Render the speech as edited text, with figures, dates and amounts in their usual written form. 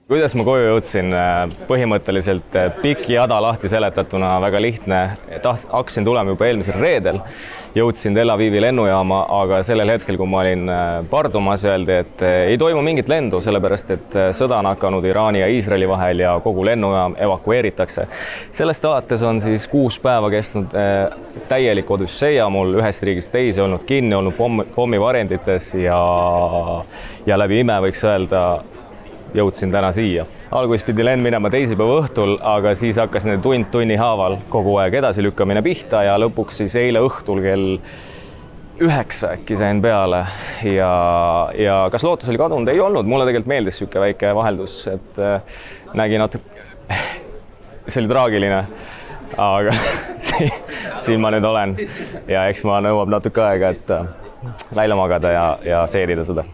Kuidas ma koju jõudsin? Põhimõtteliselt pikk jada lahti seletatuna, väga lihtne. Hakkasin tulema juba eelmisel reedel. Jõudsin Tel Avivi lennujaama, aga sellel hetkel, kui ma olin pardumas, öeldi, et ei toimu mingit lendu, sellepärast et sõda on hakanud Iraani ja Iisraeli vahel ja kogu lennujaam evakueeritakse. Sellest alates on siis 6 päeva kestnud täielik odüsseia mul ühest riigist teise olnud kinni, olnud pommivarendites ja läbi ime võiks öelda, jõudsin täna siia. Alguses pidi lend minema teisipäeva õhtul, aga siis hakkas need tunni haaval kogu aeg edasi lükkamine pihta ja lõpuks siis eile õhtul kell 9 äkki sain peale ja kas lootus oli kadunud? Ei olnud, mulle tegelikult meeldis siuke väike vaheldus, et nägi natuke, see oli traagiline, aga siin ma nüüd olen ja eks ma nõuab natuke aega, et välja magada ja seedida seda.